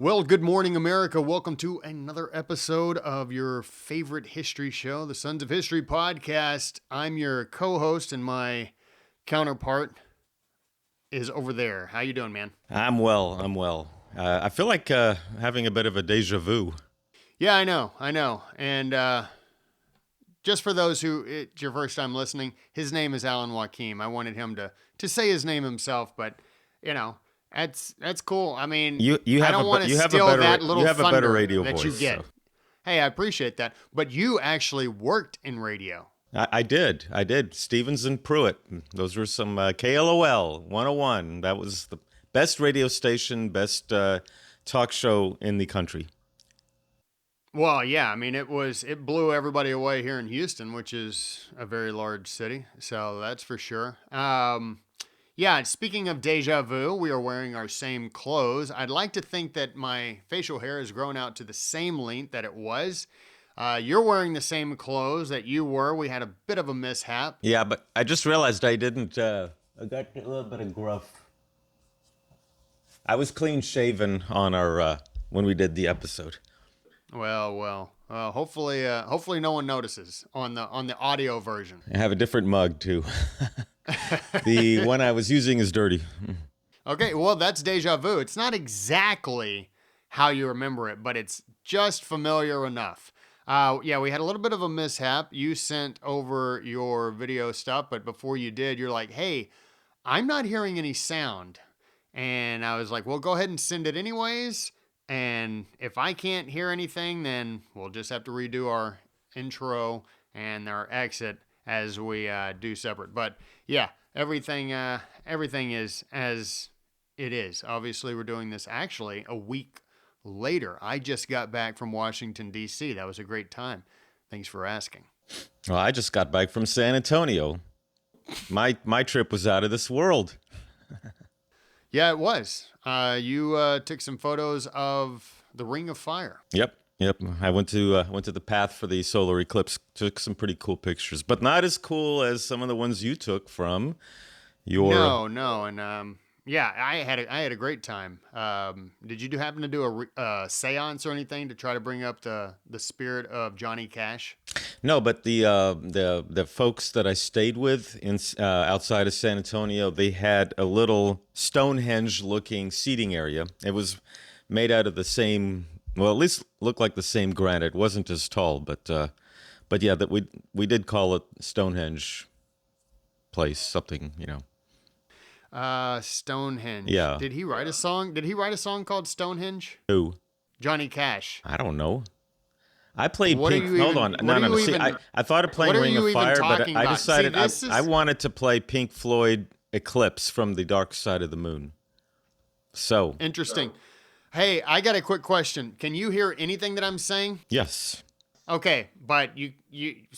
Well, good morning, America. Welcome to another episode of your favorite history show, the Sons of History podcast. I'm your co-host, and my counterpart is over there. How you doing, man? I'm well. I feel like having a bit of a deja vu. Yeah, I know. And just for those who it's your first time listening, his name is Alan Joaquim. I wanted him to say his name himself, but you know. That's cool. I mean, I don't want to steal that little thunder radio that voice, you get. so. Hey, I appreciate that. But you actually worked in radio. I did. Stevens and Pruitt. Those were some KLOL 101. That was the best radio station, best talk show in the country. Well, yeah. I mean, it blew everybody away here in Houston, which is a very large city. So that's for sure. Yeah, speaking of deja vu, we are wearing our same clothes. I'd like to think that my facial hair has grown out to the same length that it was. You're wearing the same clothes that you were. We had a bit of a mishap. Yeah, but I just realized I didn't. I got a little bit of gruff. I was clean shaven on our when we did the episode. Well. Hopefully no one notices on the audio version. I have a different mug too. The one I was using is dirty. Okay, well, that's deja vu. It's not exactly how you remember it, but it's just familiar enough. Yeah, we had a little bit of a mishap. You sent over your video stuff, but before you did, you're like, hey, I'm not hearing any sound. And I was like, well, go ahead and send it anyways. And if I can't hear anything, then we'll just have to redo our intro and our exit as we do separate. But yeah, everything is as it is. Obviously, we're doing this actually a week later. I just got back from Washington, D.C. That was a great time. Thanks for asking. Well, I just got back from San Antonio. My trip was out of this world. Yeah, it was. You took some photos of the Ring of Fire. Yep. I went to the path for the solar eclipse. Took some pretty cool pictures, but not as cool as some of the ones you took from your. No, and yeah, I had a great time. Did you happen to do a séance or anything to try to bring up the spirit of Johnny Cash? No, but the folks that I stayed with in outside of San Antonio, they had a little Stonehenge-looking seating area. It was made out of the same. Well, at least looked like the same granite. It wasn't as tall, but yeah, that we did call it Stonehenge place, something, Stonehenge. Yeah. Did he write a song? Did he write a song called Stonehenge? Who? Johnny Cash. I don't know. I played What Pink. Hold on. No. See, I thought of playing Ring of Fire, but I decided I wanted to play Pink Floyd Eclipse from the Dark Side of the Moon. So interesting. Hey, I got a quick question. Can you hear anything that I'm saying? yes. Okay, but you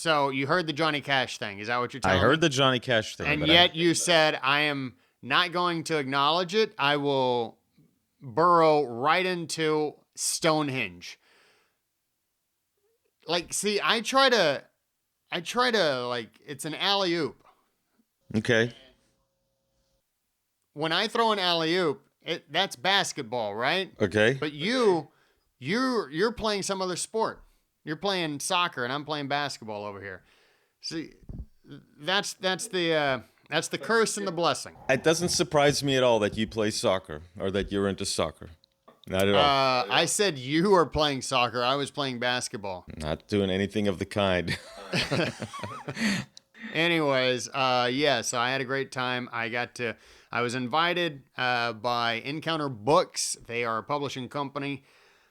heard the Johnny Cash thing. Is that what you're telling me? I heard the Johnny Cash thing. And yet you said, I am not going to acknowledge it. I will burrow right into Stonehenge. Like, see, I try to like, it's an alley-oop. Okay. When I throw an alley-oop, that's basketball, right? Okay. But you're playing some other sport. You're playing soccer, and I'm playing basketball over here. See, that's the curse and the blessing. It doesn't surprise me at all that you play soccer or that you're into soccer. Not at all. I said you were playing soccer. I was playing basketball. Not doing anything of the kind. Anyways, yeah, so I had a great time. I was invited by Encounter Books. They are a publishing company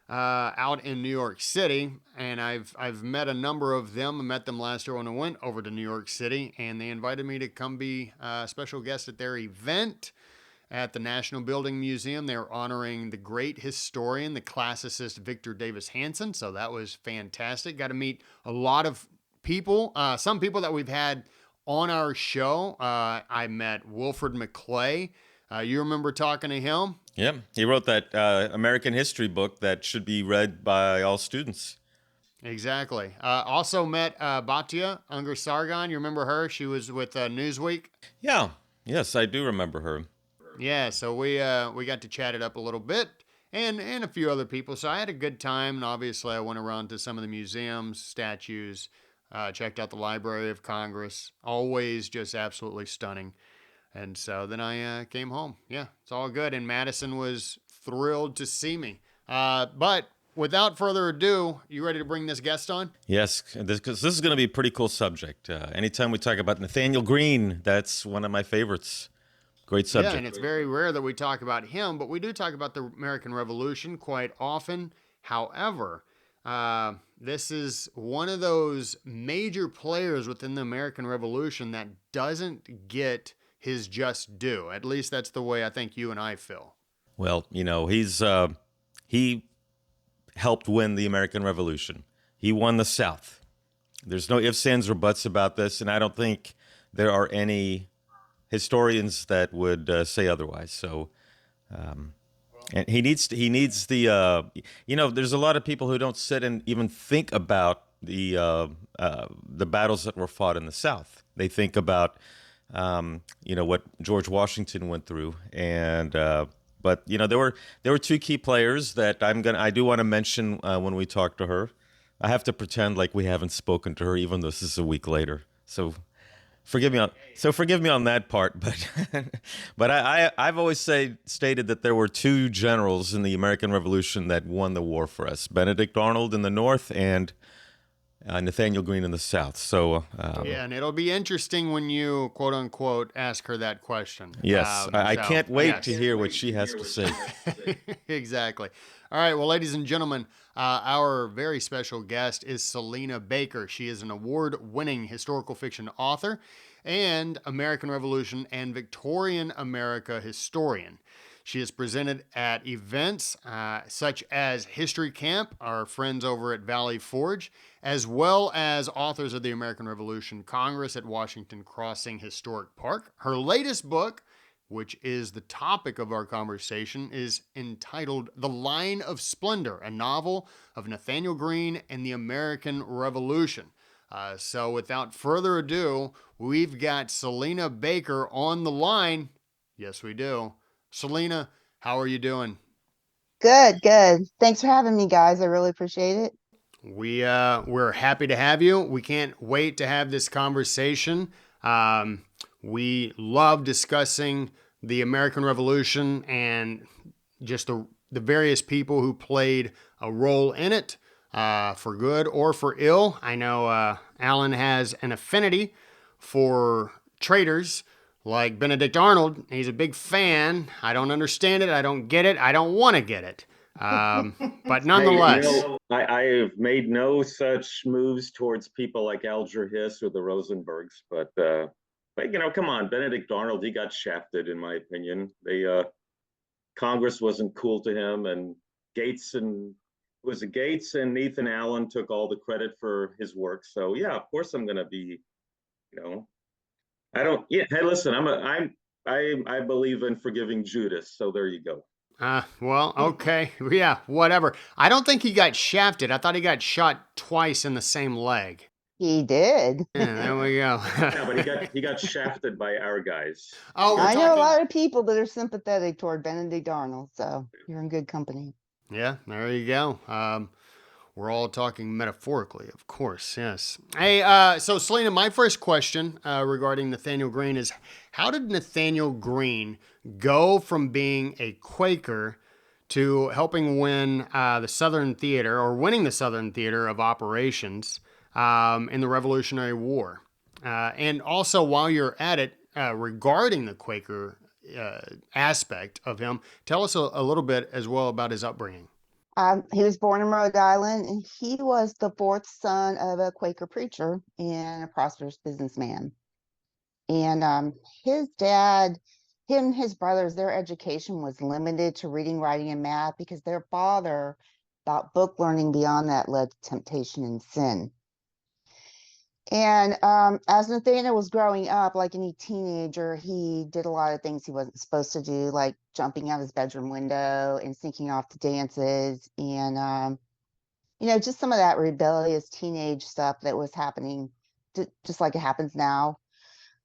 out in New York City, and I've met a number of them. I met them last year when I went over to New York City, and they invited me to come be a special guest at their event at the National Building Museum. They're honoring the great historian, the classicist Victor Davis Hanson, so that was fantastic. Got to meet a lot of people, some people that we've had on our show. I met Wilfred McClay. You remember talking to him? Yeah, he wrote that American history book that should be read by all students. Exactly. Also met Batya Ungar-Sargon. You remember her? She was with Newsweek. Yeah. Yes, I do remember her. Yeah, so we got to chat it up a little bit, and a few other people. So I had a good time, and obviously I went around to some of the museums, statues, checked out the Library of Congress. Always just absolutely stunning. And so then I came home. Yeah, it's all good. And Madison was thrilled to see me. But without further ado, you ready to bring this guest on? Yes, because this is going to be a pretty cool subject. Anytime we talk about Nathaniel Greene, that's one of my favorites. Great Yeah, and subject. it's very rare that we talk about him, but we do talk about the American Revolution quite often. However, this is one of those major players within the American Revolution that doesn't get his just due. At least that's the way I think you and I feel. Well, he helped win the American Revolution. He won the South. There's no ifs, ands, or buts about this, and I don't think there are any historians that would say otherwise. So, and he needs there's a lot of people who don't sit and even think about the battles that were fought in the South. They think about what George Washington went through, and but there were two key players that I do want to mention when we talk to her. I have to pretend like we haven't spoken to her, even though this is a week later. Forgive me on that part, but I've always stated that there were two generals in the American Revolution that won the war for us: Benedict Arnold in the North and Nathaniel Greene in the South. So Yeah, and it'll be interesting when you quote unquote ask her that question. yes, I can't wait to Yes. hear what she has to say. Exactly. All right. Well, ladies and gentlemen, our very special guest is Salina Baker. She is an award winning historical fiction author and American Revolution and Victorian America historian. She is presented at events such as History Camp, our friends over at Valley Forge, as well as authors of the American Revolution Congress at Washington Crossing Historic Park. Her latest book, which is the topic of our conversation, is entitled The Line of Splendor, a novel of Nathanael Greene and the American Revolution. So without further ado, we've got Salina Baker on the line. Yes, we do. Salina, how are you doing? Good, good. Thanks for having me, guys. I really appreciate it. We're happy to have you. We can't wait to have this conversation. We love discussing the American Revolution and just the various people who played a role in it, for good or for ill. I know Alan has an affinity for traitors like Benedict Arnold. He's a big fan. I don't understand it. I don't get it. I don't want to get it. But Hey, nonetheless, I have made no such moves towards people like Alger Hiss or the Rosenbergs, but come on, Benedict Arnold, he got shafted, in my opinion. Congress wasn't cool to him, and Gates and was it Gates and Ethan Allen took all the credit for his work. So yeah, of course I'm gonna be, you know, I don't. Yeah, hey, listen, I believe in forgiving Judas. So there you go. well, okay. Yeah, whatever. I don't think he got shafted. I thought he got shot twice in the same leg. He did. Yeah, there we go. Yeah, but he got shafted by our guys. Oh, we're I know a talking. lot of people that are sympathetic toward Benedict Arnold, so you're in good company. Yeah, there you go. We're all talking metaphorically, of course. Yes. Hey, so Selena, my first question regarding Nathaniel Greene is, how did Nathaniel Greene go from being a Quaker to helping win the Southern Theater, or winning the Southern Theater of Operations in the Revolutionary War? And also, while you're at it, regarding the Quaker aspect of him, tell us a little bit as well about his upbringing. He was born in Rhode Island, and he was the fourth son of a Quaker preacher and a prosperous businessman. And his dad, him and his brothers, their education was limited to reading, writing, and math because their father thought book learning beyond that led to temptation and sin. And as Nathaniel was growing up, like any teenager, he did a lot of things he wasn't supposed to do, like jumping out his bedroom window and sneaking off to dances, and just some of that rebellious teenage stuff that was happening, just like it happens now.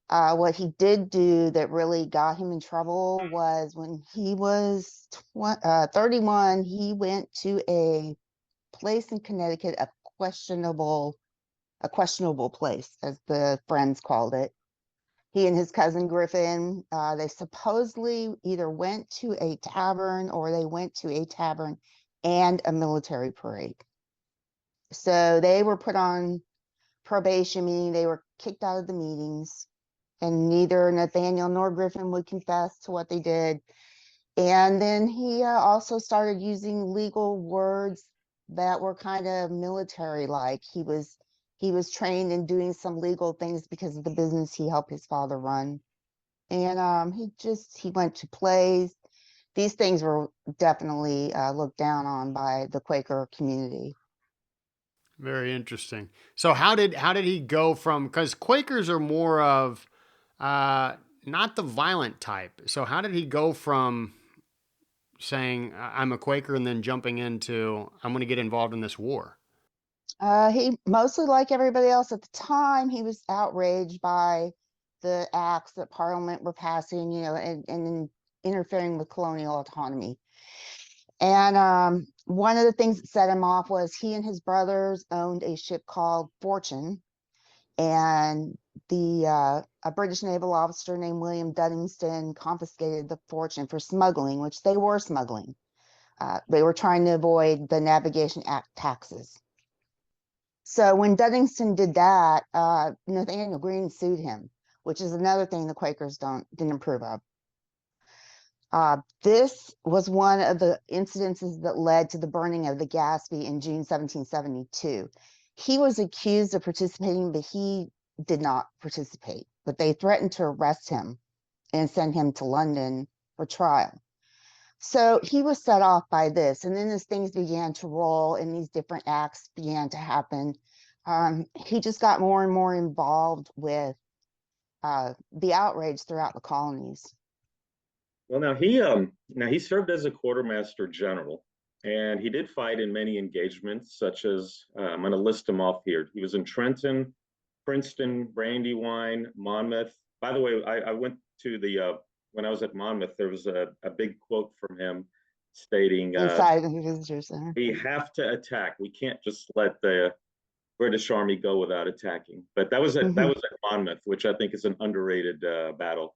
What he did do that really got him in trouble was when he was 31, he went to a place in Connecticut, a questionable place, as the Friends called it. He and his cousin Griffin, they supposedly either went to a tavern or they went to a tavern and a military parade. So they were put on probation, meaning they were kicked out of the meetings, and neither Nathaniel nor Griffin would confess to what they did. And then he also started using legal words that were kind of military like. He was trained in doing some legal things because of the business he helped his father run. And he went to plays. These things were definitely looked down on by the Quaker community. Very interesting. So how did he go from, because Quakers are more of not the violent type. So how did he go from saying I'm a Quaker and then jumping into I'm going to get involved in this war? He mostly, like everybody else at the time, he was outraged by the acts that Parliament were passing, and interfering with colonial autonomy. And one of the things that set him off was he and his brothers owned a ship called Fortune, and a British naval officer named William Duddingston confiscated the Fortune for smuggling, which they were smuggling. They were trying to avoid the Navigation Act taxes. So when Duddingston did that, Nathanael Greene sued him, which is another thing the Quakers didn't approve of. This was one of the incidences that led to the burning of the Gaspee in June 1772. He was accused of participating, but he did not participate. But they threatened to arrest him and send him to London for trial. So he was set off by this. And then as things began to roll and these different acts began to happen, he just got more and more involved with the outrage throughout the colonies. Well, now he served as a quartermaster general, and he did fight in many engagements, such as I'm going to list them off here. He was in Trenton, Princeton, Brandywine, Monmouth. By the way, I went to the when I was at Monmouth, there was a big quote from him stating, Inside the visitor center. "We have to attack. We can't just let the British Army go without attacking." But that was at Monmouth, which I think is an underrated battle.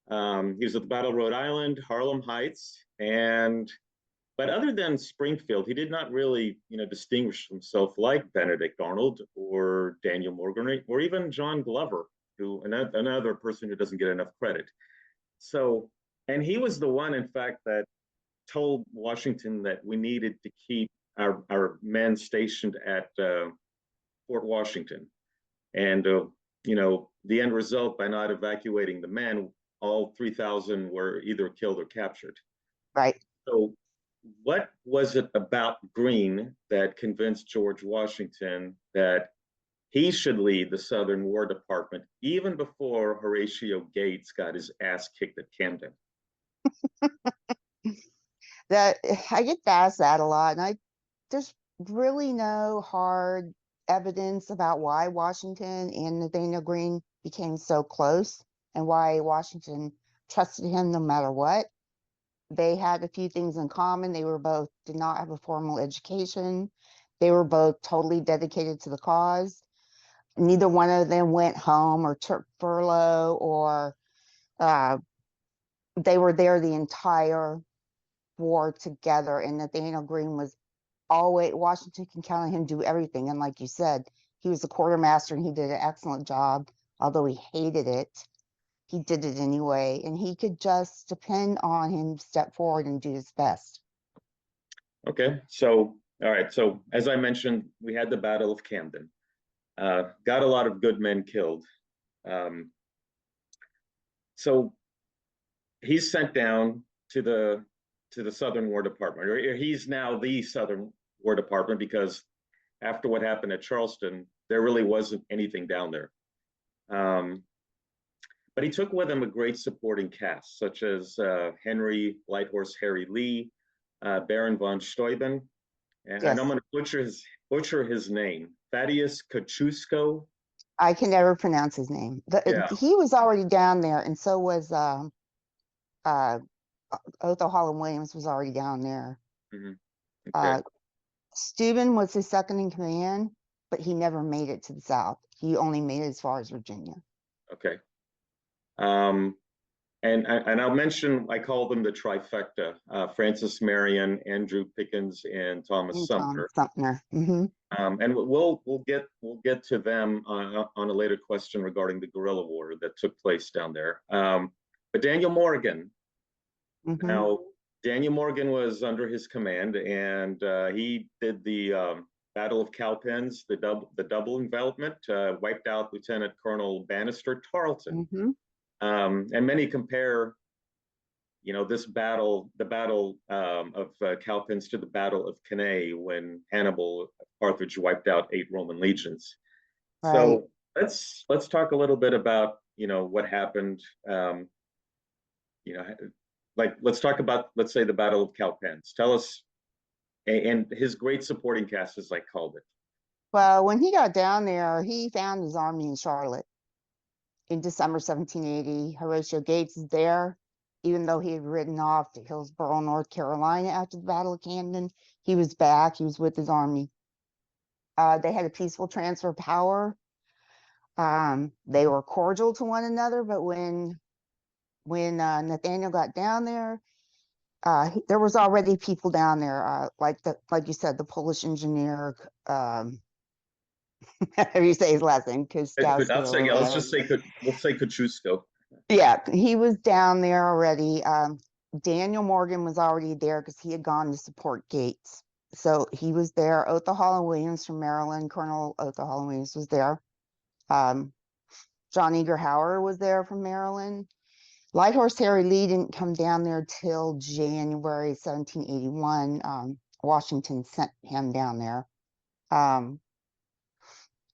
He was at the Battle of Rhode Island, Harlem Heights, but other than Springfield, he did not really, distinguish himself like Benedict Arnold or Daniel Morgan or even John Glover, who another person who doesn't get enough credit. So, and he was the one, in fact, that told Washington that we needed to keep our men stationed at Fort Washington, and the end result, by not evacuating the men, all 3,000 were either killed or captured. Right. So what was it about Greene that convinced George Washington that he should lead the Southern War Department even before Horatio Gates got his ass kicked at Camden? That I get asked that a lot, and there's really no hard evidence about why Washington and Nathanael Greene became so close and why Washington trusted him no matter what. They had a few things in common. They were both did not have a formal education. They were both totally dedicated to the cause. Neither one of them went home or took furlough, or they were there the entire war together. And Nathanael Greene was always, Washington can count on him to do everything. And like you said, he was a quartermaster and he did an excellent job. Although he hated it, he did it anyway. And he could just depend on him to step forward and do his best. Okay, so, all right. So as I mentioned, we had the Battle of Camden. Got a lot of good men killed. So he's sent down to the Southern War Department, or he's now the Southern War Department, because after what happened at Charleston, there really wasn't anything down there. But he took with him a great supporting cast, such as Henry Lighthorse Harry Lee, Baron von Steuben, and Yes. I'm going to butcher his name, Thaddeus Kosciuszko I can never pronounce his name. Yeah. He was already down there, and so was uh, Otho Holland Williams was already down there. Mhm. Okay. Uh, Steuben was his second in command, but he never made it to the South. He only made it as far as Virginia. Okay. Um, and I'll mention, I call them the trifecta: Francis Marion, Andrew Pickens, and Thomas And Tom Sumter. Sumter. Mm-hmm. And we'll get to them on a later question regarding the guerrilla war that took place down there. But Daniel Morgan. Mm-hmm. Now, Daniel Morgan was under his command, and he did the Battle of Cowpens, the double envelopment, wiped out Lieutenant Colonel Bannister Tarleton. Mm-hmm. And many compare, this battle, the Battle of Cowpens, to the Battle of Cannae, when Hannibal of Carthage wiped out 8 Roman legions. Right. So let's talk a little bit about what happened. You know, like, let's talk about, let's say, the Battle of Cowpens. Tell us, and his great supporting cast, as I called it. Well, when he got down there, he found his army in Charlotte in December 1780. Horatio Gates is there, even though he had ridden off to Hillsborough, North Carolina after the Battle of Camden. He was back. He was with his army. They had a peaceful transfer of power. They were cordial to one another, but when Nathaniel got down there, there was already people down there, like you said, the Polish engineer. How do you say his last name? I'll Kostowski say, or yeah, whatever. we'll say Kosciuszko. Yeah, he was down there already. Daniel Morgan was already there because he had gone to support Gates. So he was there. Otho Holland Williams from Maryland, Colonel Otho Holland Williams was there. Um, John Eager Howard was there from Maryland. Light Horse Harry Lee didn't come down there till January 1781. Washington sent him down there.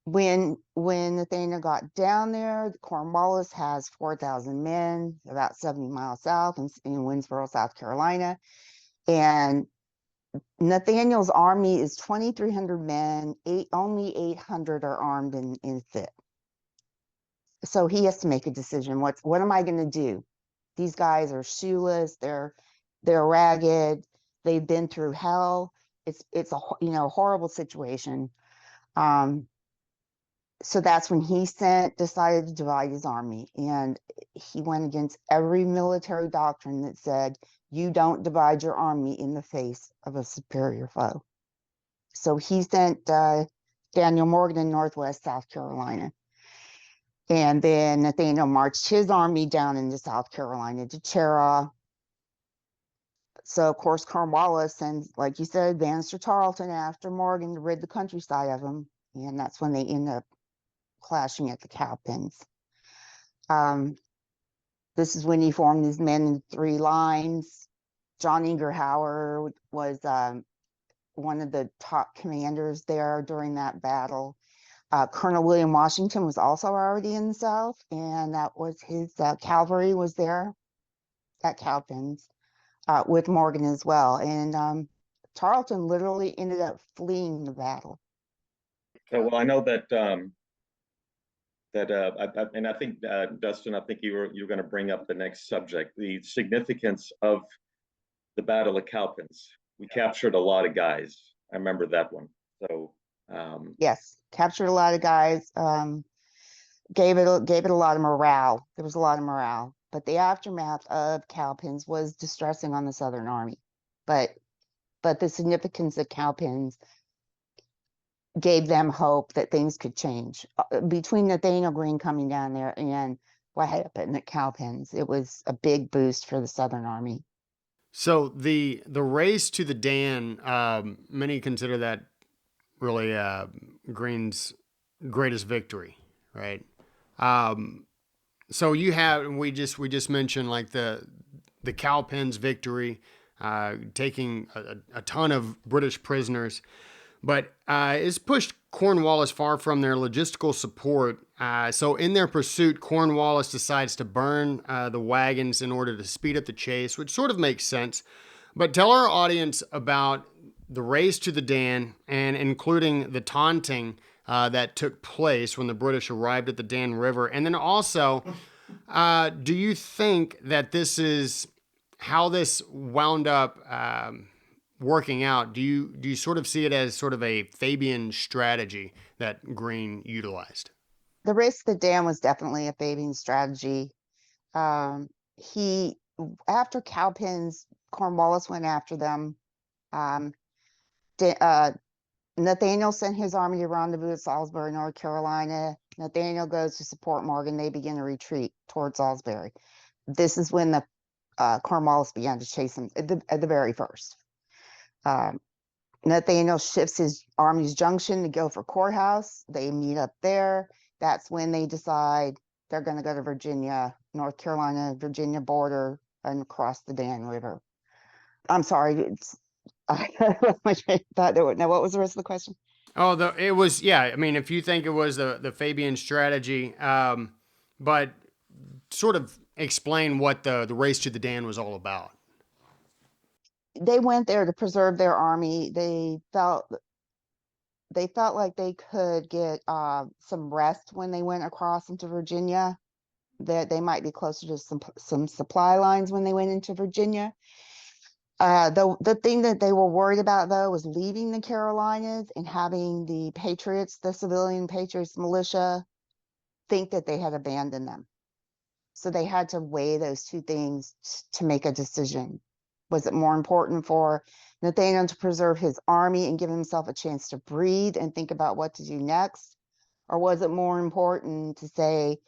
When Nathaniel got down there, Cornwallis has 4,000 men, about 70 miles south in Winnsboro, South Carolina. And Nathaniel's army is 2,300 men. Only 800 are armed and fit. So he has to make a decision. What am I going to do? These guys are shoeless. They're ragged. They've been through hell. It's a horrible situation. So that's when he decided to divide his army, and he went against every military doctrine that said you don't divide your army in the face of a superior foe. So he sent Daniel Morgan in Northwest South Carolina. And then Nathaniel marched his army down into South Carolina to Cheraw. So, of course, Cornwallis sends, like you said, Bannister Tarleton after Morgan to rid the countryside of him. And that's when they end up clashing at the Cowpens. This is when he formed his men in 3 lines. John Eager Howard was one of the top commanders there during that battle. Colonel William Washington was also already in the South, and that was his cavalry was there at Cowpens with Morgan as well. And Tarleton literally ended up fleeing the battle. So, well, I know that and I think, Dustin, I think you're going to bring up the next subject, the significance of the Battle of Cowpens. We captured a lot of guys. I remember that one. So, Yes, captured a lot of guys. Gave it a lot of morale. There was a lot of morale, but the aftermath of Cowpens was distressing on the Southern Army. But the significance of Cowpens gave them hope that things could change. Between Nathanael Greene coming down there and what happened at Cowpens, it was a big boost for the Southern Army. So the race to the Dan, many consider that really Greene's greatest victory, right? So you have we just mentioned like the Cowpens victory, taking a ton of British prisoners, but it's pushed Cornwallis far from their logistical support. So in their pursuit, Cornwallis decides to burn the wagons in order to speed up the chase, which sort of makes sense. But tell our audience about the race to the Dan and including the taunting that took place when the British arrived at the Dan River? And then also, do you think that this is how this wound up working out? Do you sort of see it as sort of a Fabian strategy that Greene utilized? The race to the dam was definitely a Fabian strategy. He After Cowpens, Cornwallis went after them. Um, Nathaniel sent his army to rendezvous at Salisbury, North Carolina. Nathaniel goes to support Morgan. They begin to retreat towards Salisbury. This is when the Cornwallis began to chase him at the very first. Nathaniel shifts his army's junction to Guilford Courthouse. They meet up there. That's when they decide they're going to go to Virginia, North Carolina, Virginia border, and cross the Dan River. I'm sorry, I lost my train of thought there. Now, what was the rest of the question? Oh, it was, yeah. I mean, if you think it was the Fabian strategy, but sort of explain what the race to the Dan was all about. They went there to preserve their army. They felt like they could get some rest when they went across into Virginia. That they might be closer to some supply lines when they went into Virginia. The thing that they were worried about, though, was leaving the Carolinas and having the Patriots, the civilian Patriots militia, think that they had abandoned them. So they had to weigh those two things to make a decision. Was it more important for Nathaniel to preserve his army and give himself a chance to breathe and think about what to do next? Or was it more important to say,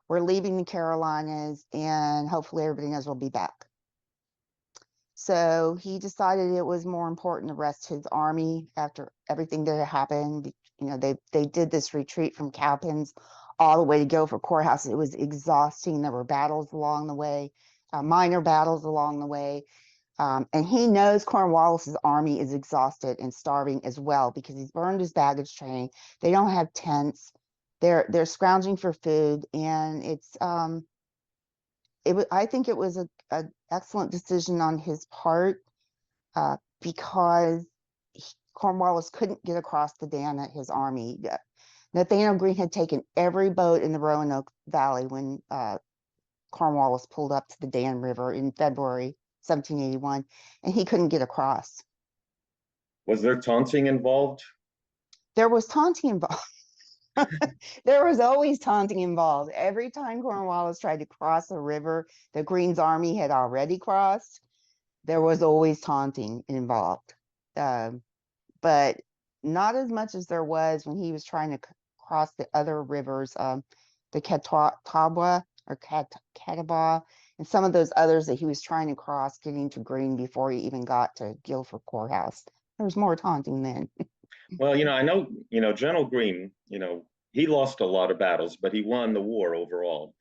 we're leaving the Carolinas and hopefully everybody knows we'll be back? So he decided it was more important to rest his army after everything that had happened. You know, they did this retreat from Cowpens all the way to Guilford Courthouse. It was exhausting. There were battles along the way, minor battles along the way. And he knows Cornwallis's army is exhausted and starving as well because he's burned his baggage train. They don't have tents. They're scrounging for food, and I think it was a excellent decision on his part because Cornwallis couldn't get across the Dan at his army. Nathanael Greene had taken every boat in the Roanoke Valley when Cornwallis pulled up to the Dan River in February 1781, and he couldn't get across. Was there taunting involved? There was taunting involved. There was always taunting involved. Every time Cornwallis tried to cross a river that Greene's army had already crossed, there was always taunting involved. But not as much as there was when he was trying to cross the other rivers, the Catawba or Catawba, and some of those others that he was trying to cross getting to Greene before he even got to Guilford Courthouse. There was more taunting then. Well, I know, General Greene, he lost a lot of battles, but he won the war overall.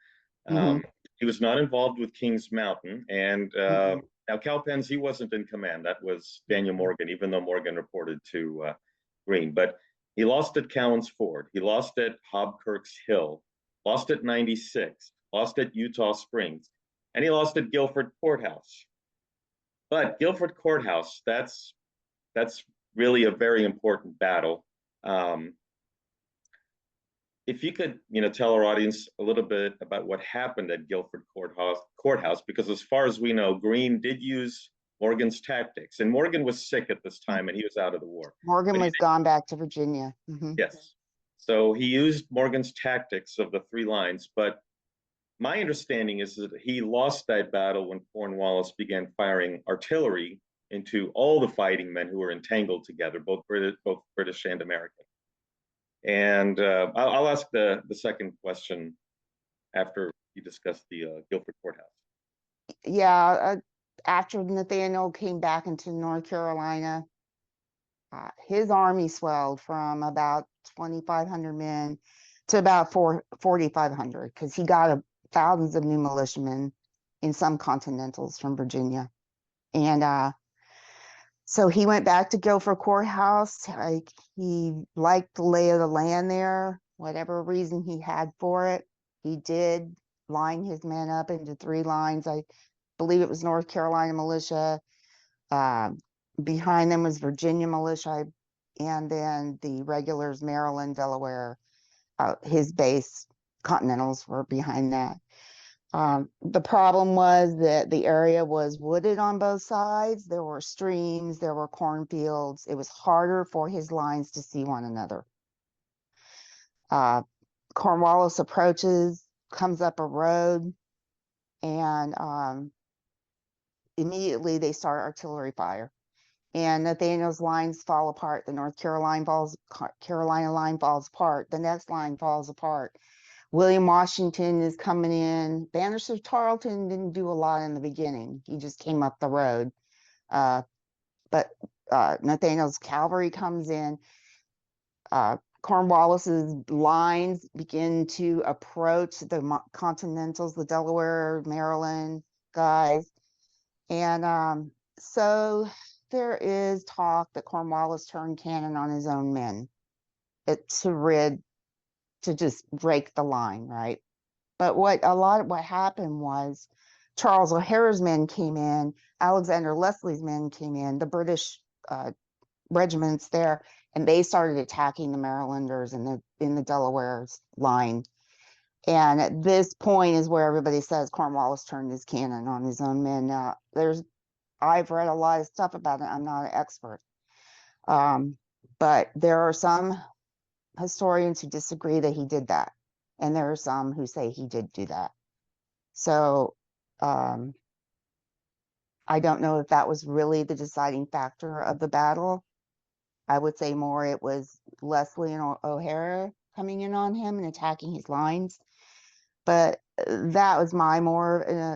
Mhm. He was not involved with Kings Mountain. And Mhm. now Cowpens, he wasn't in command. That was Daniel Morgan, even though Morgan reported to Greene. But he lost at Cowan's Ford. He lost at Hobkirk's Hill, lost at 96, lost at Eutaw Springs, and he lost at Guilford Courthouse. But Guilford Courthouse, that's really a very important battle. If you could, tell our audience a little bit about what happened at Guilford Courthouse, because as far as we know, Greene did use Morgan's tactics, and Morgan was sick at this time, and he was out of the war. Morgan was gone back to Virginia. Yes. So he used Morgan's tactics of the three lines, but my understanding is that he lost that battle when Cornwallis began firing artillery into all the fighting men who were entangled together, both British and American. And I'll ask the second question after you discuss the Guilford Courthouse. Yeah, after Nathaniel came back into North Carolina, his army swelled from about 2,500 men to about 4,500 because he got thousands of new militiamen in some Continentals from Virginia. And so he went back to Guilford Courthouse. He liked the lay of the land there, whatever reason he had for it. He did line his men up into three lines. I believe it was North Carolina militia. Behind them was Virginia militia. I and then the regulars, Maryland, Delaware, his base, Continentals, were behind that. The problem was that the area was wooded on both sides. There were streams, there were cornfields. It was harder for his lines to see one another. Cornwallis approaches, comes up a road, and immediately they start artillery fire. And Nathaniel's lines fall apart. The North Carolina line falls apart. The next line falls apart. William Washington is coming in. Bannister Tarleton didn't do a lot in the beginning. He just came up the road. But Nathaniel's cavalry comes in. Cornwallis's lines begin to approach the Continentals, the Delaware, Maryland guys. And so there is talk that Cornwallis turned cannon on his own men to just break the line, right? But what happened was Charles O'Hara's men came in, Alexander Leslie's men came in, the British regiments there, and they started attacking the Marylanders in the Delaware's line. And at this point is where everybody says Cornwallis turned his cannon on his own men. Now, I've read a lot of stuff about it. I'm not an expert. But there are some historians who disagree that he did that. And there are some who say he did do that. So I don't know if that was really the deciding factor of the battle. I would say more it was Leslie and O'Hara coming in on him and attacking his lines. But that was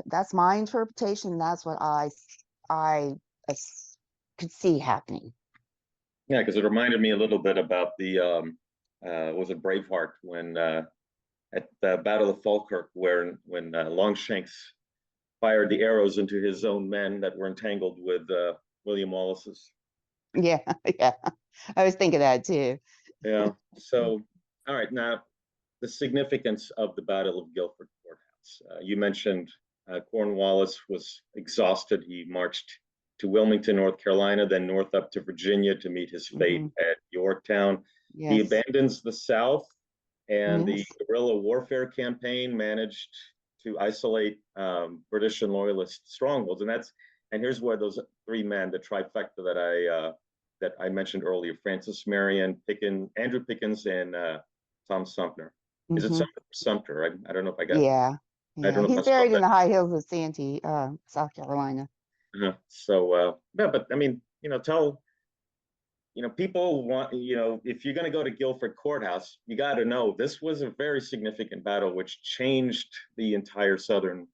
that's my interpretation. That's what I could see happening. Yeah, because it reminded me a little bit about the was it Braveheart when at the Battle of Falkirk, when Longshanks fired the arrows into his own men that were entangled with William Wallace's. Yeah, yeah, I was thinking that too. Yeah. So, all right, now the significance of the Battle of Guilford Courthouse. You mentioned Cornwallis was exhausted. He marched to Wilmington, North Carolina, then north up to Virginia to meet his fate at Yorktown. Yes. He abandons the South, and Yes. the guerrilla warfare campaign managed to isolate British and Loyalist strongholds. And here's where those three men, the trifecta that I mentioned earlier, Francis Marion, Andrew Pickens, and Tom Sumter. Is it Sumter? I don't know if I got. Yeah. I don't know. He's buried in the high hills of Santee, South Carolina. So yeah, but I mean, tell people want, if you're going to go to Guilford Courthouse, you got to know this was a very significant battle which changed the entire Southern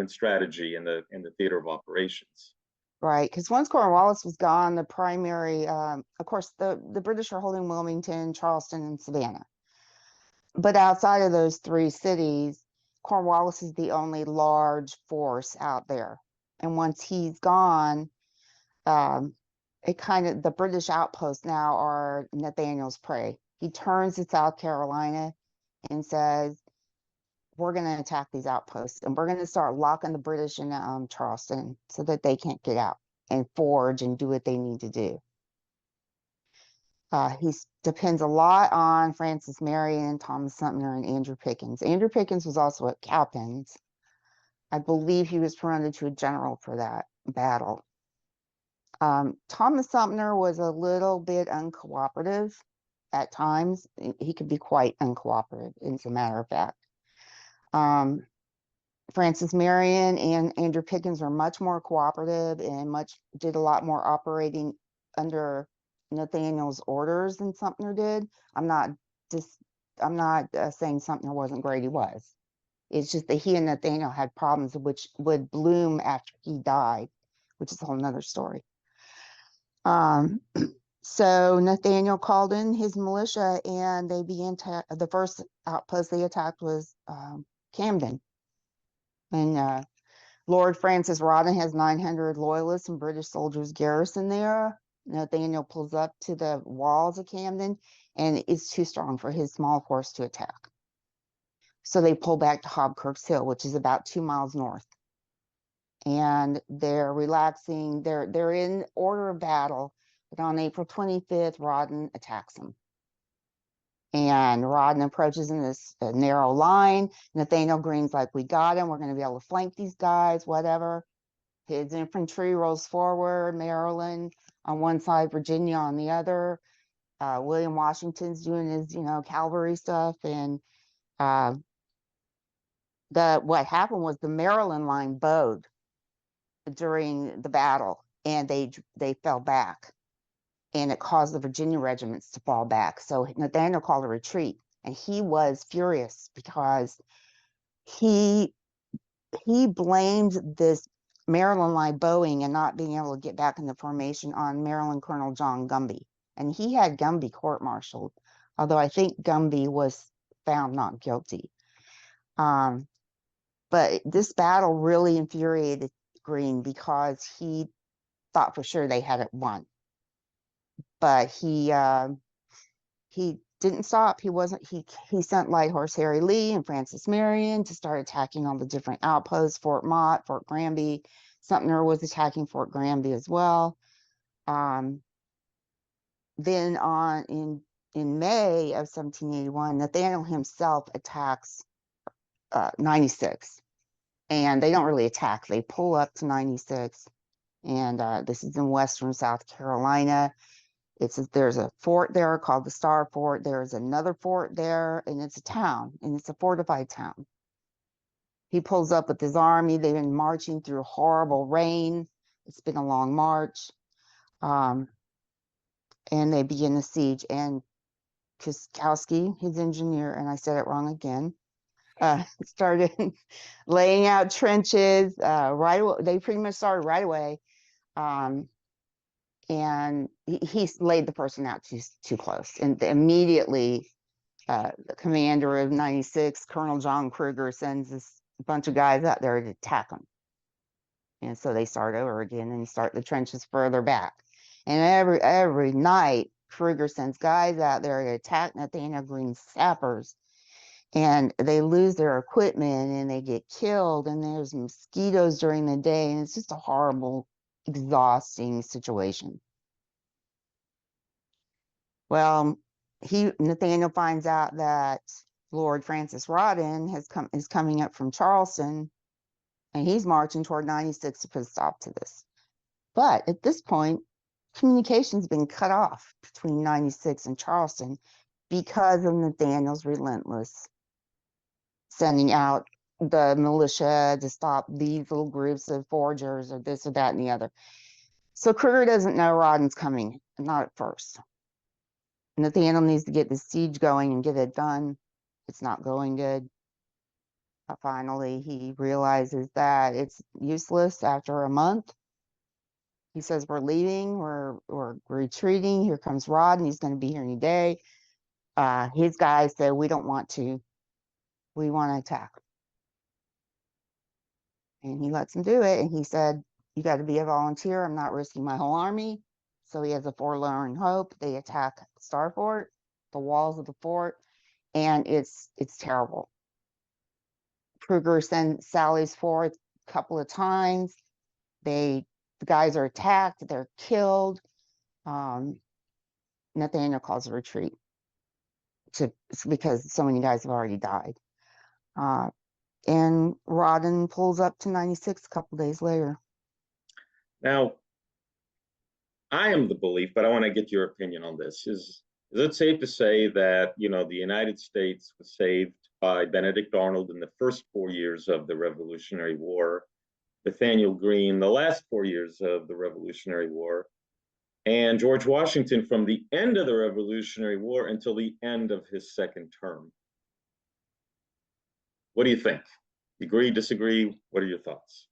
strategy in the theater of operations. Right, because once Cornwallis was gone, the primary, of course, the British are holding Wilmington, Charleston, and Savannah. But outside of those three cities, Cornwallis is the only large force out there. And once he's gone, the British outposts now are Nathaniel's prey. He turns to South Carolina and says, we're going to attack these outposts, and we're going to start locking the British in Charleston so that they can't get out and forage and do what they need to do. He depends a lot on Francis Marion, Thomas Sumter, and Andrew Pickens. Andrew Pickens was also at Cowpens. I believe he was promoted to a general for that battle. Thomas Sumter was a little bit uncooperative at times. He could be quite uncooperative, as a matter of fact. Francis Marion and Andrew Pickens were much more cooperative and did a lot more operating under Nathaniel's orders than Sumter did. I'm not saying Sumter wasn't great. He was. It's just that he and Nathaniel had problems which would bloom after he died, which is a whole nother story. So Nathaniel called in his militia, and they began the first outpost they attacked was Camden. And Lord Francis Rawdon has 900 loyalists and British soldiers garrisoned there. Nathaniel pulls up to the walls of Camden, and it's too strong for his small force to attack. So they pull back to Hobkirk's Hill, which is about 2 miles north. And they're relaxing. They're in order of battle. But on April 25th, Rawdon attacks him. And Rawdon approaches in this narrow line. Nathanael Greene's like, we got him. We're going to be able to flank these guys, whatever. His infantry rolls forward, Maryland on one side, Virginia on the other. William Washington's doing his, cavalry stuff. And what happened was the Maryland line bowed during the battle, and they fell back. And it caused the Virginia regiments to fall back. So Nathaniel called a retreat, and he was furious because he blamed this Maryland line bowing and not being able to get back in the formation on Maryland Colonel John Gumby. And he had Gumby court-martialed, although I think Gumby was found not guilty. But this battle really infuriated Greene because he thought for sure they had it won. But he didn't stop. He sent Light Horse Harry Lee and Francis Marion to start attacking all the different outposts, Fort Mott, Fort Granby. Sumter was attacking Fort Granby as well. Then in May of 1781, Nathaniel himself attacks 96. And they don't really attack. They pull up to 96. And this is in western South Carolina. There's a fort there called the Star Fort. There's another fort there, and it's a town, and it's a fortified town. He pulls up with his army. They've been marching through horrible rain. It's been a long march. And they begin the siege. And Kiskowski, his engineer, and I said it wrong again, started laying out trenches right away. They pretty much started right away. And he laid the person out too close. And immediately, the commander of 96, Colonel John Kruger, sends this bunch of guys out there to attack him. And so they start over again and start the trenches further back. And every night, Kruger sends guys out there to attack Nathanael Greene's sappers. And they lose their equipment and they get killed. And there's mosquitoes during the day. And it's just a horrible, exhausting situation. Well, Nathaniel finds out that Lord Francis Rawdon is coming up from Charleston, and he's marching toward 96 to put a stop to this. But at this point, communication's been cut off between 96 and Charleston because of Nathaniel's relentless sending out the militia to stop these little groups of foragers or this or that and the other. So Kruger doesn't know Rawdon's coming, not at first. Nathaniel needs to get the siege going and get it done. It's not going good. Finally, he realizes that it's useless after a month. He says, we're leaving, we're retreating. Here comes Rawdon. He's going to be here any day. His guys say, we don't want to. We want to attack. And he lets him do it. And he said, you got to be a volunteer. I'm not risking my whole army. So he has a forlorn hope. They attack Star Fort, the walls of the fort, and it's terrible. Kruger sallies forth a couple of times. The guys are attacked. They're killed. Nathaniel calls a retreat because so many guys have already died. And Rawdon pulls up to 96 a couple days later. Now, I am the belief, but I want to get your opinion on this. Is it safe to say that, the United States was saved by Benedict Arnold in the first 4 years of the Revolutionary War, Nathaniel Greene the last 4 years of the Revolutionary War, and George Washington from the end of the Revolutionary War until the end of his second term? What do you think? Agree, disagree? What are your thoughts?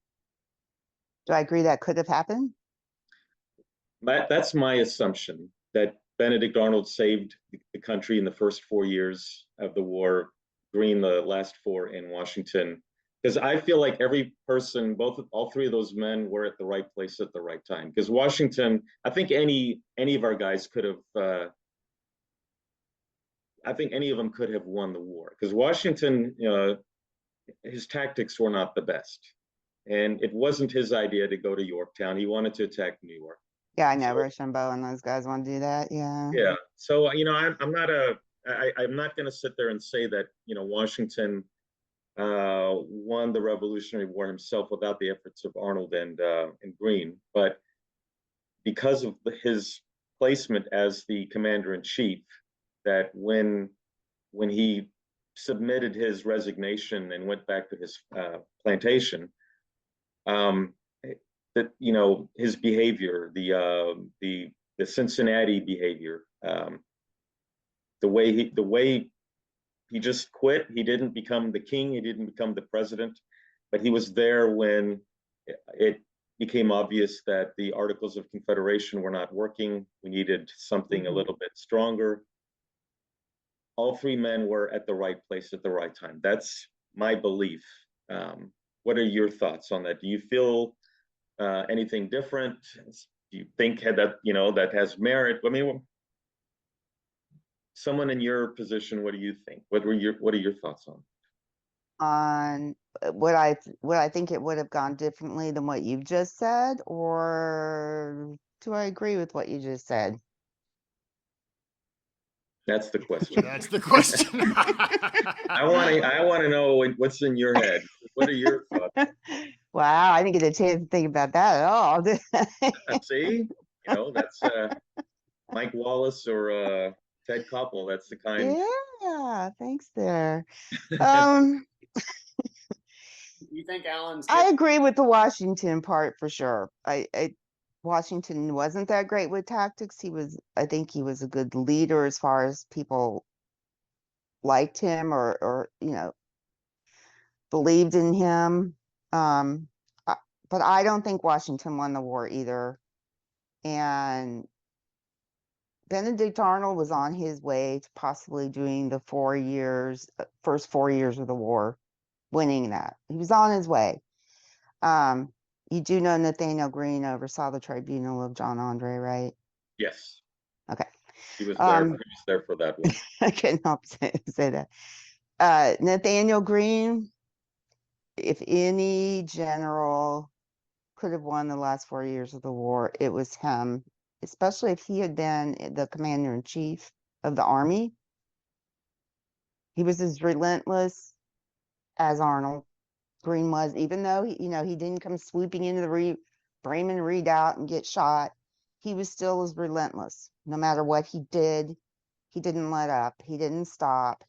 Do I agree that could have happened? That's my assumption, that Benedict Arnold saved the country in the first 4 years of the war, Greene the last 4 in Washington. Because I feel like every person, all three of those men were at the right place at the right time. Because Washington, I think any of our guys could have, I think any of them could have won the war. Because Washington, his tactics were not the best. And it wasn't his idea to go to Yorktown. He wanted to attack New York. Yeah, I know So Rochambeau and those guys want to do that. Yeah. yeah, so I'm not I'm not going to sit there and say that Washington won the Revolutionary War himself without the efforts of Arnold and Greene, but because of his placement as the commander in chief, that when he submitted his resignation and went back to his plantation, um, that his behavior, the Cincinnati behavior, the way he just quit. He didn't become the king. He didn't become the president, but he was there when it became obvious that the Articles of Confederation were not working. We needed something a little bit stronger. All three men were at the right place at the right time. That's my belief. What are your thoughts on that? Do you feel anything different? Do you think that that has merit? I mean, someone in your position, what do you think? What are your thoughts on? On what I think it would have gone differently than what you've just said, or do I agree with what you just said? That's the question. That's the question. I want to know what's in your head. What are your thoughts? Wow, I didn't get a chance to think about that at all. See, that's Mike Wallace or Ted Koppel. That's the kind. Yeah, thanks there. Um, You think Alan's I getting? agree with the Washington part for sure. Washington wasn't that great with tactics. I think he was a good leader as far as people liked him or believed in him. Um, uh, but I don't think Washington won the war either. And Benedict Arnold was on his way to possibly doing the first 4 years of the war, winning that. He was on his way. Um, you do know Nathanael Greene oversaw the tribunal of John Andre, right? Yes, Okay. he was there. He Um, was there for that one. I couldn't help say that. Nathaniel Greene, if any general could have won the last 4 years of the war, it was him, especially if he had been the commander in chief of the army. He was as relentless as Arnold Greene was, even though he didn't come swooping into the Bremen Redoubt and get shot. He was still as relentless. No matter what he did, he didn't let up. He didn't stop.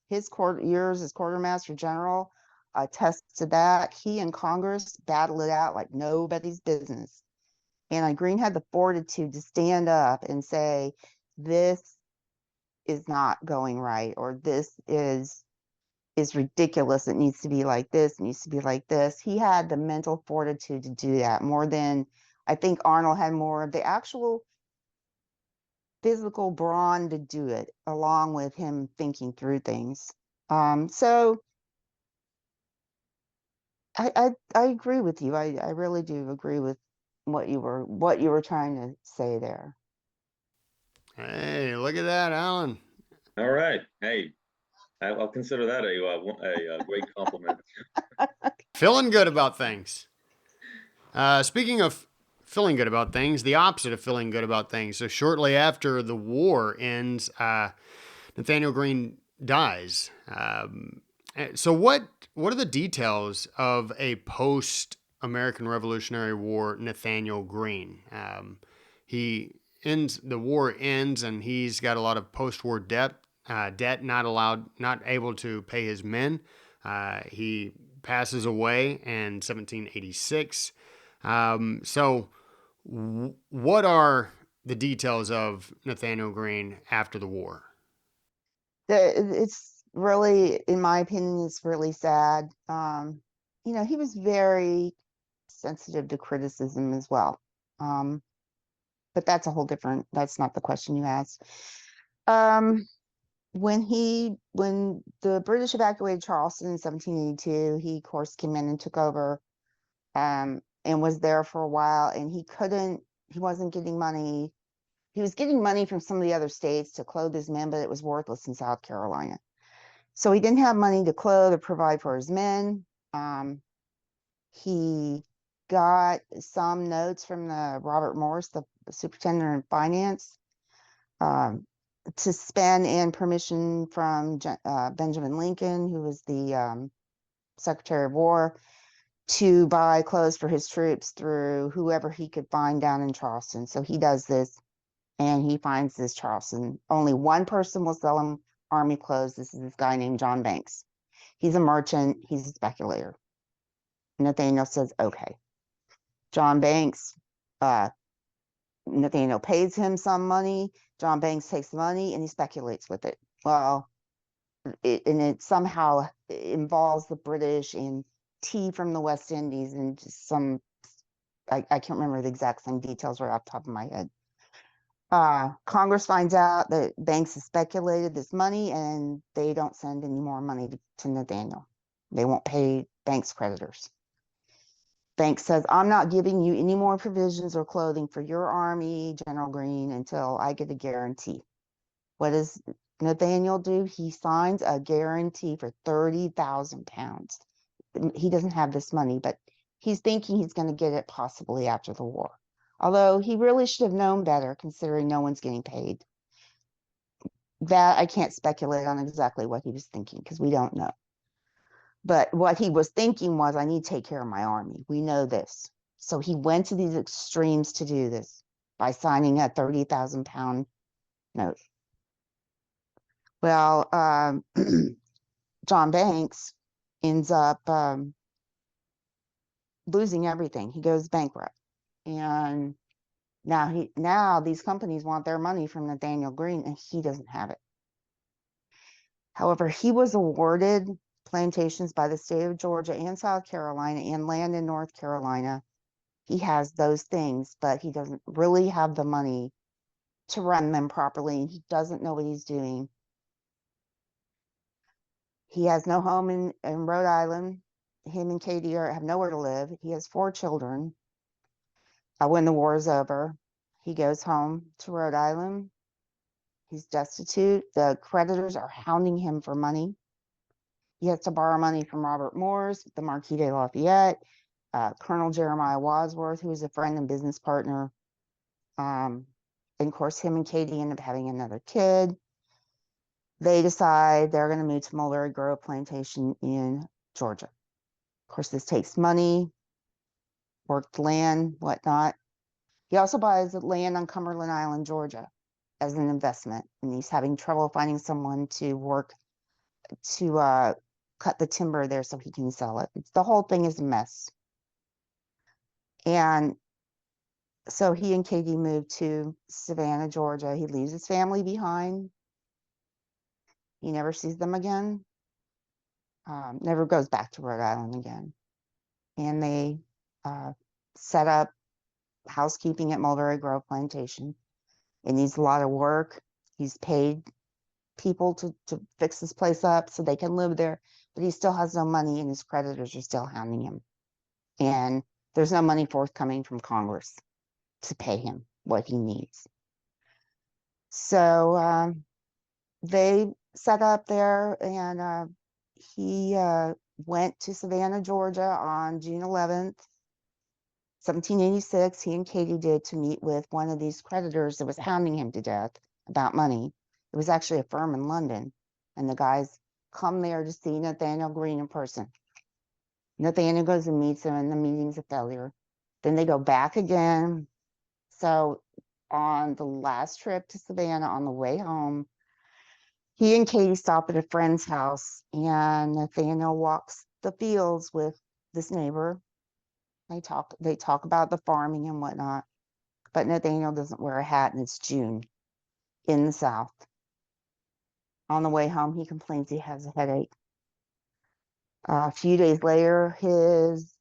His years as quartermaster general attest to that. He and Congress battled it out like nobody's business. And Greene had the fortitude to stand up and say, this is not going right, or this is ridiculous. It needs to be like this, it needs to be like this. He had the mental fortitude to do that more than I think Arnold had more of the actual physical brawn to do it, along with him thinking through things. So I agree with you. I really do agree with what you were trying to say there. Hey, look at that, Alan. All right. Hey, I'll consider that a great compliment. Feeling good about things. Speaking of feeling good about things, the opposite of feeling good about things. So shortly after the war ends, Nathaniel Greene dies. So what are the details of a post American Revolutionary War Nathaniel Greene? The war ends, and he's got a lot of post-war debt. Not able to pay his men. He passes away in 1786. What are the details of Nathaniel Greene after the war? It's really, in my opinion, it's really sad. He was very sensitive to criticism as well. But that's that's not the question you asked. When the British evacuated Charleston in 1782, he of course came in and took over, and was there for a while, and he wasn't getting money. He was getting money from some of the other states to clothe his men, but it was worthless in South Carolina. So he didn't have money to clothe or provide for his men. He got some notes from the Robert Morris, the superintendent of finance, to spend, and permission from Benjamin Lincoln, who was the Secretary of War, to buy clothes for his troops through whoever he could find down in Charleston. So he does this, and he finds this Charleston. Only one person will sell him army clothes. This is this guy named John Banks. He's a merchant. He's a speculator. Nathaniel says, okay. John Banks, Nathaniel pays him some money. John Banks takes the money and he speculates with it. Well, it somehow involves the British and tea from the West Indies and just some, I can't remember the exact same details right off the top of my head. Congress finds out that Banks has speculated this money, and they don't send any more money to Nathaniel. They won't pay Banks creditors. Banks says, I'm not giving you any more provisions or clothing for your army, General Greene, until I get a guarantee. What does Nathaniel do? He signs a guarantee for 30,000 pounds. He doesn't have this money, but he's thinking he's going to get it possibly after the war. Although he really should have known better, considering no one's getting paid. That I can't speculate on exactly what he was thinking, because we don't know. But what he was thinking was, I need to take care of my army. We know this. So he went to these extremes to do this by signing a 30,000 pound note. Well, John Banks ends up losing everything. He goes bankrupt. And now these companies want their money from Nathanael Greene, and he doesn't have it. However, he was awarded plantations by the state of Georgia and South Carolina and land in North Carolina. He has those things, but he doesn't really have the money to run them properly. He doesn't know what he's doing. He has no home in Rhode Island. Him and Katie have nowhere to live. He has 4 children. When the war is over, he goes home to Rhode Island. He's destitute. The creditors are hounding him for money. He has to borrow money from Robert Morris, the Marquis de Lafayette, Colonel Jeremiah Wadsworth, who is a friend and business partner. And of course, him and Katie end up having another kid. They decide they're going to move to Mulberry Grove Plantation in Georgia. Of course, this takes money, worked land, whatnot. He also buys land on Cumberland Island, Georgia, as an investment, and he's having trouble finding someone to work to cut the timber there so he can sell it. The whole thing is a mess. And so he and Katie moved to Savannah, Georgia. He leaves his family behind. He never sees them again. Never goes back to Rhode Island again. And they set up housekeeping at Mulberry Grove Plantation. It needs a lot of work. He's paid people to fix this place up so they can live there, but he still has no money, and his creditors are still hounding him. And there's no money forthcoming from Congress to pay him what he needs. So they set up there, and he went to Savannah, Georgia on June 11th, 1786. He and Katie did, to meet with one of these creditors that was hounding him to death about money. It was actually a firm in London, and the guys come there to see Nathanael Greene in person. Nathaniel goes and meets him, and the meeting's a failure. Then they go back again. So on the last trip to Savannah, on the way home, he and Katie stop at a friend's house, and Nathaniel walks the fields with this neighbor. They talk about the farming and whatnot, but Nathaniel doesn't wear a hat, and it's June in the South. On the way home, he complains he has a headache. A few days later, his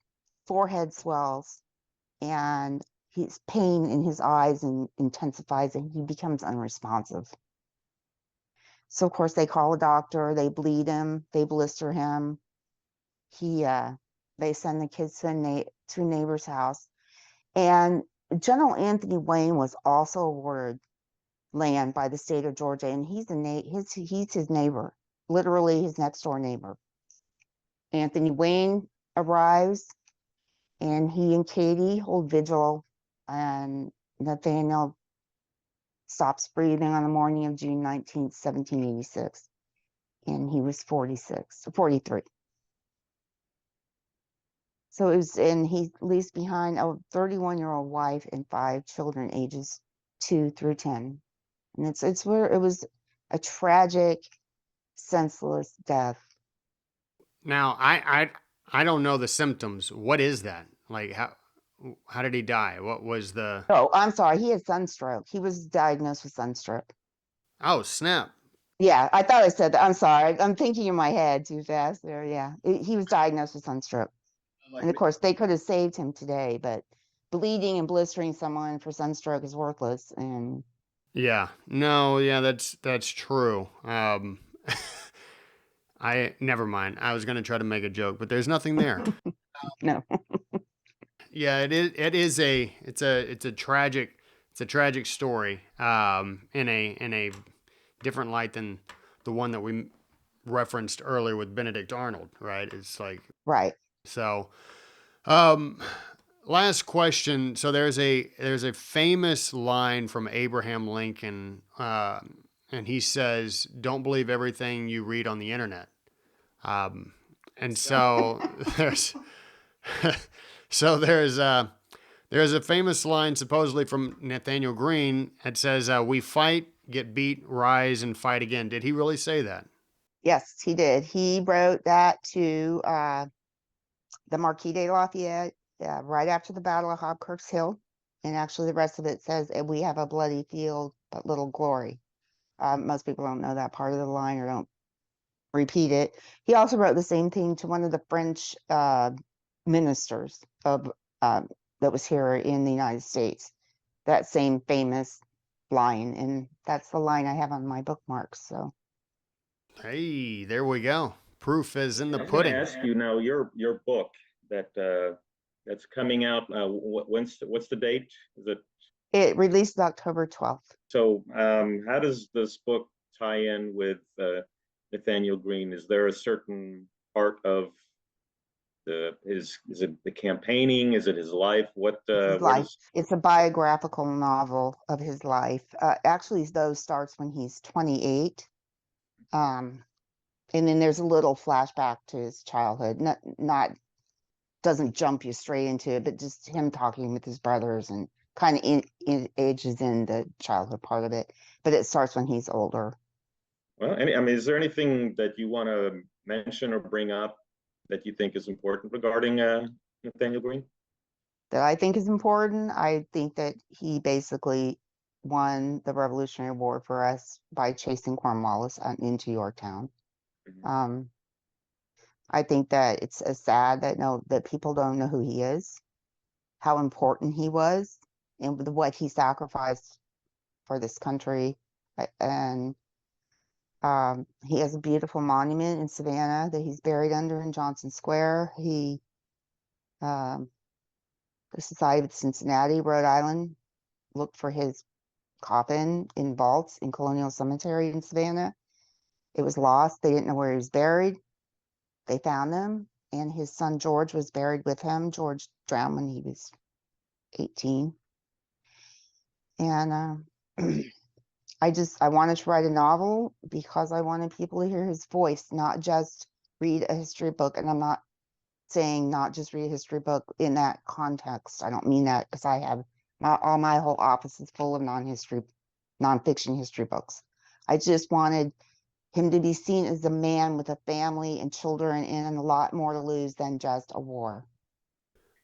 forehead swells, and his pain in his eyes intensifies, and he becomes unresponsive. So of course they call a doctor, they bleed him, they blister him. They send the kids to a neighbor's house. And General Anthony Wayne was also awarded land by the state of Georgia, and he's his neighbor, literally his next door neighbor. Anthony Wayne arrives. And he and Katie hold vigil, and Nathaniel stops breathing on the morning of June 19th, 1786. And he was 43. So it was, and he leaves behind a 31-year-old wife and 5 children, ages 2 through 10. And it's where it was a tragic, senseless death. Now, I don't know the symptoms. What is that? Like how did he die? What was the? Oh, I'm sorry. He had sunstroke. He was diagnosed with sunstroke. Oh, snap. Yeah, I thought I said that. I'm sorry. I'm thinking in my head too fast there. Yeah, he was diagnosed with sunstroke. And of course, they could have saved him today, but bleeding and blistering someone for sunstroke is worthless. And Yeah. No, yeah, that's true. I never mind. I was going to try to make a joke, but there's nothing there. no, Yeah, it's a tragic story in a different light than the one that we referenced earlier with Benedict Arnold, right? It's like right. so um last question. So there's a famous line from Abraham Lincoln, and he says, "Don't believe everything you read on the internet." And so there's so there's a famous line supposedly from Nathanael Greene that says, "We fight, get beat, rise, and fight again." Did he really say that? Yes, he did. He wrote that to the Marquis de Lafayette right after the Battle of Hobkirk's Hill. And actually, the rest of it says, "And we have a bloody field, but little glory." Most people don't know that part of the line or don't repeat it. He also wrote the same thing to one of the French ministers of that was here in the United States. That same famous line, and that's the line I have on my bookmarks. So Hey, there we go. Proof is in the I was going to pudding. ask you now your book that that's coming out. What's the date? Is it it released October 12th. so? How does this book tie in with Nathaniel Greene? Is there a certain part of is it the campaigning? Is it his life? His Where life. does It's a biographical novel of his life. Actually, though, starts when he's 28. Um, and then there's a little flashback to his childhood. Not doesn't jump you straight into it, but just him talking with his brothers and kind of in ages in the childhood part of it. But it starts when he's older. well, I mean, is there anything that you want to mention or bring up that you think is important regarding Nathaniel Greene? That I think is important. I think that he basically won the Revolutionary War for us by chasing Cornwallis into Yorktown. Mhm. Um, I think that it's sad that people don't know who he is, how important he was, and what he sacrificed for this country. And he has a beautiful monument in Savannah that he's buried under in Johnson Square. Um, the Society of Cincinnati, Rhode Island, looked for his coffin in vaults in Colonial Cemetery in Savannah. It was lost. They didn't know where he was buried. They found him, and his son George was buried with him. George drowned when he was 18. And I wanted to write a novel because I wanted people to hear his voice, not just read a history book. And I'm not saying not just read a history book in that context. I don't mean that, because I have my whole office is full of nonfiction history books. I just wanted him to be seen as a man with a family and children and a lot more to lose than just a war.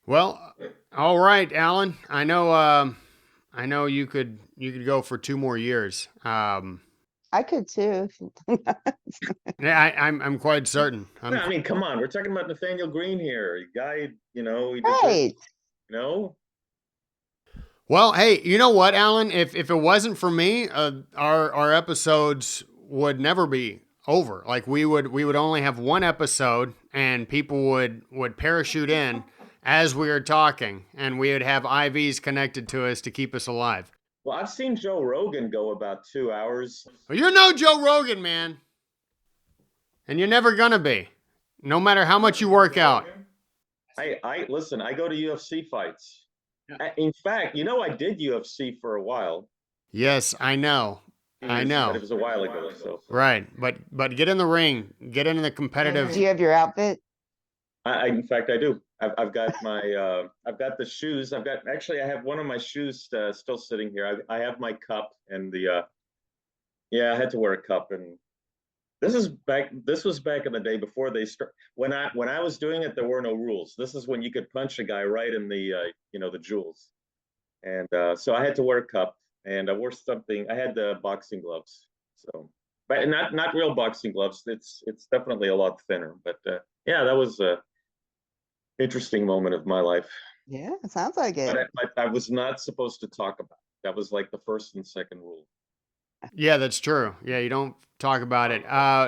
Well, all right, Alan. I know you could go for 2 more years. I could too. Yeah, I'm quite certain. No, I mean, come on, we're talking about Nathaniel Greene here. A guy, he deserves, Right. you know. Well, hey, you know what, Alan? If it wasn't for me, our episodes would never be over. Like we would only have one episode, and people would parachute in as we were talking, and we would have IVs connected to us to keep us alive. Well, I've seen Joe Rogan go about 2 hours. Well, you're no Joe Rogan, man, and you're never gonna be, no matter how much you work out. I listen. I go to UFC fights. Yeah. In fact, I did UFC for a while. Yes, I know. I Years, but know. it was a while ago. So Right. But get in the ring, get into the competitive. Do you have your outfit? in fact, I do. I've got I've got the shoes. I have one of my shoes still sitting here. I have my cup and yeah, I had to wear a cup, and this was back in the day before they start. When I was doing it, there were no rules. This is when you could punch a guy right in the jewels. And so I had to wear a cup, and I wore something. I had the boxing gloves, so but not real boxing gloves. It's definitely a lot thinner. But yeah, that was a interesting moment of my life. Yeah, it sounds like it. But I was not supposed to talk about it. That was like the first and second rule. Yeah, that's true. Yeah, you don't talk about it.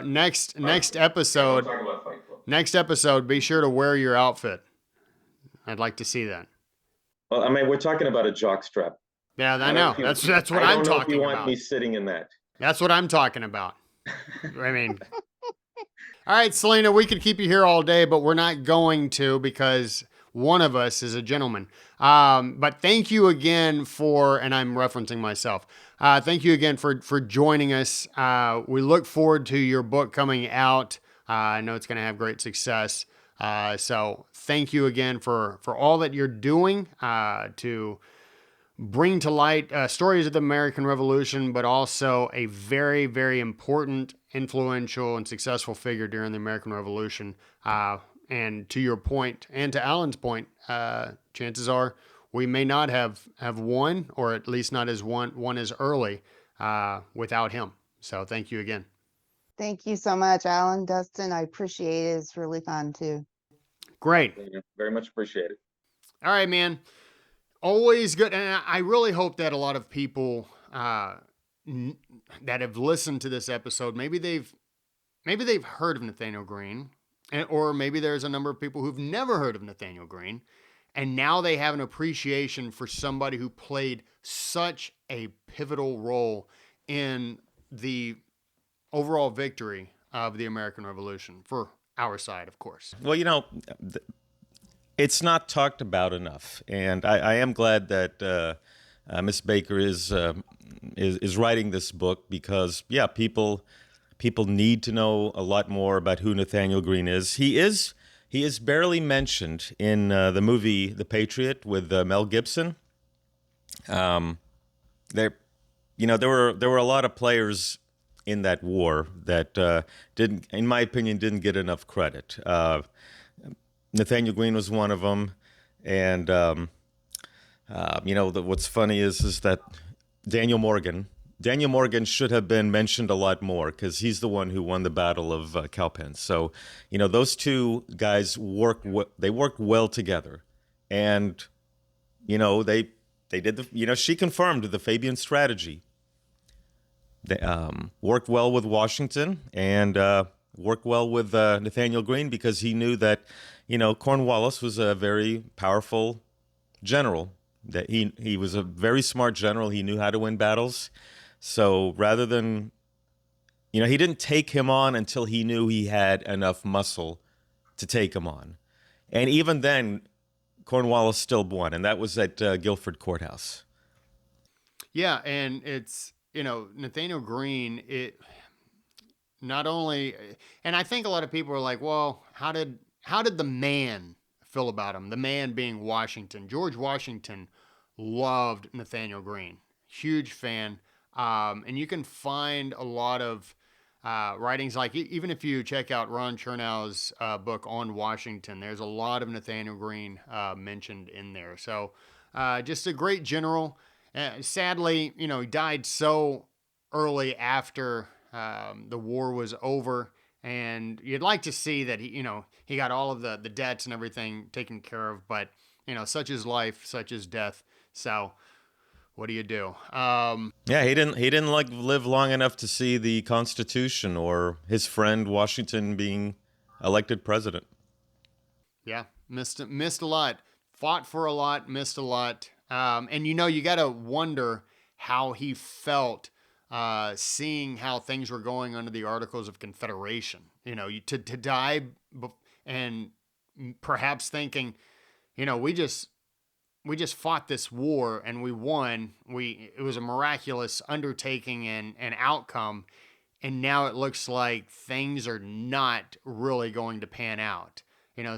Next episode. Next episode, be sure to wear your outfit. I'd like to see that. Well, I mean, we're talking about a jock strap. Yeah, I know. That's what I I'm don't know if you talking want about. me sitting in that. That's what I'm talking about. I mean, all right, Salina, we could keep you here all day, but we're not going to because one of us is a gentleman. But thank you again and I'm referencing myself. Thank you again for joining us. We look forward to your book coming out. I know it's going to have great success. So thank you again for all that you're doing to bring to light stories of the American Revolution, but also a very, very important, influential, and successful figure during the American Revolution. And to your point, and to Alan's point, chances are we may not have won, or at least not as one as early without him. So thank you again. Thank you so much, Alan, Dustin. I appreciate it. It's really fun too. Great. Yeah, very much appreciate it. All right, man. Always good. And I really hope that a lot of people that have listened to this episode, maybe they've heard of Nathanael Greene, or maybe there's a number of people who've never heard of Nathanael Greene, and now they have an appreciation for somebody who played such a pivotal role in the overall victory of the American Revolution for our side, of course. Well, it's not talked about enough, and I am glad that Miss Baker is writing this book because people need to know a lot more about who Nathanael Greene is. He is barely mentioned in the movie The Patriot with Mel Gibson. There were a lot of players in that war that didn't, in my opinion, didn't get enough credit. Nathanael Greene was one of them, and what's funny is that Daniel Morgan should have been mentioned a lot more because he's the one who won the Battle of Cowpens. So, those two guys worked well together, and they did she confirmed the Fabian strategy. They worked well with Washington and worked well with Nathanael Greene because he knew that Cornwallis was a very powerful general. That he was a very smart general. He knew how to win battles. So rather than he didn't take him on until he knew he had enough muscle to take him on, and even then, Cornwallis still won, and that was at Guilford Courthouse. Yeah, and it's Nathanael Greene. It not only, and I think a lot of people are like, well, how did the man feel about him? The man being Washington. George Washington loved Nathanael Greene. Huge fan. And you can find a lot of writings, like even if you check out Ron Chernow's book on Washington, there's a lot of Nathanael Greene mentioned in there. So just a great general. Sadly, he died so early after the war was over. And you'd like to see that he got all of the debts and everything taken care of, but such is life, such is death. So what do you do? Yeah, he didn't live long enough to see the Constitution or his friend Washington being elected president. Yeah, missed a lot, fought for a lot, missed a lot, and you got to wonder how he felt seeing how things were going under the Articles of Confederation. To die and perhaps thinking, we just fought this war and we won. It was a miraculous undertaking and outcome, and now it looks like things are not really going to pan out.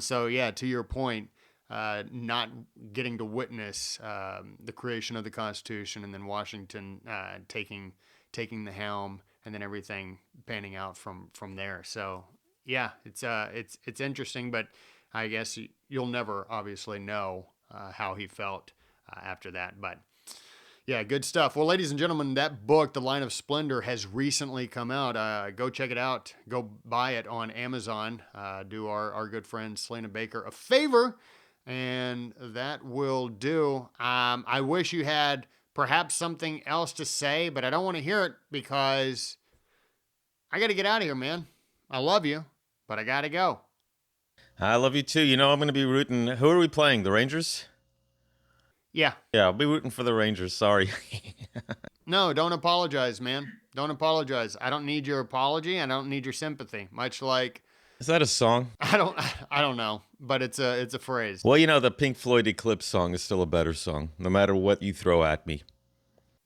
So yeah, to your point, not getting to witness the creation of the Constitution, and then Washington taking the helm, and then everything panning out from there. So yeah, it's interesting, but I guess you'll never obviously know how he felt after that. But yeah, good stuff. Well, ladies and gentlemen, that book, The Line of Splendor, has recently come out. Go check it out. Go buy it on Amazon. Do our good friend Salina Baker a favor, and that will do. I wish you had perhaps something else to say, but I don't want to hear it because I got to get out of here, man. I love you, but I got to go. I love you too. I'm going to be rooting. Who are we playing? The Rangers? Yeah. Yeah, I'll be rooting for the Rangers. Sorry. No, don't apologize, man. Don't apologize. I don't need your apology. I don't need your sympathy. Much like Is that a song? I don't know, but it's a phrase. Well, the Pink Floyd Eclipse song is still a better song, no matter what you throw at me.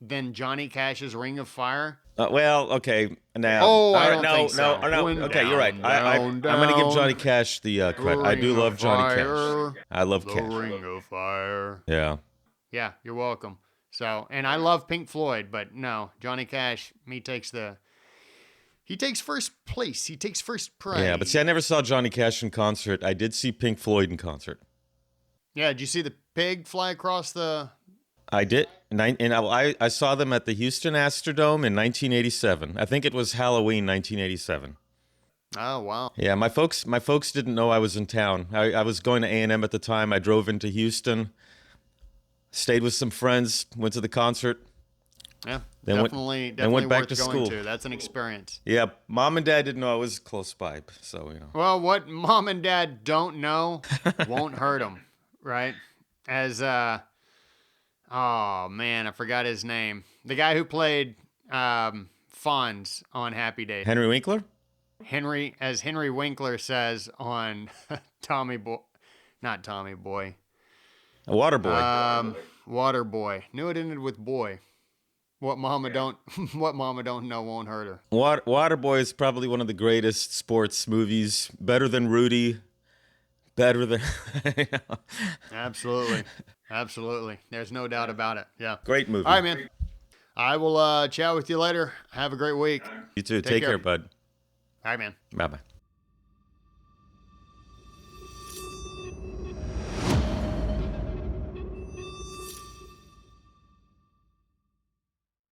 Then Johnny Cash's Ring of Fire. Well, okay. Now, I don't think so. no. Okay, you're right. I'm going to give Johnny Cash the credit. I do love Johnny Cash. I love the Cash. Ring of Fire. Yeah. Yeah, you're welcome. So, and I love Pink Floyd, but no, Johnny Cash, he takes first place. He takes first prize. Yeah, but see, I never saw Johnny Cash in concert. I did see Pink Floyd in concert. Yeah, did you see the pig fly across the... I did, and I saw them at the Houston Astrodome in 1987. I think it was Halloween 1987. Oh, wow. Yeah, my folks didn't know I was in town. I was going to A&M at the time. I drove into Houston, stayed with some friends, went to the concert. Yeah, Then definitely went back worth to going school. to. That's an experience. Yeah, Mom and Dad didn't know I was close by, so. Well, what Mom and Dad don't know won't hurt them, right? As oh man, I forgot his name. The guy who played Fonz on Happy Days. Henry Winkler? Henry Winkler says on Tommy Boy, not Tommy Boy. A water boy. Water Boy. Knew it ended with boy. What mama don't know won't hurt her. Waterboy is probably one of the greatest sports movies. Better than Rudy. Better than... Absolutely. There's no doubt about it. Yeah. Great movie. All right, man. I will chat with you later. Have a great week. You too. Take care, bud. All right, man. Bye-bye.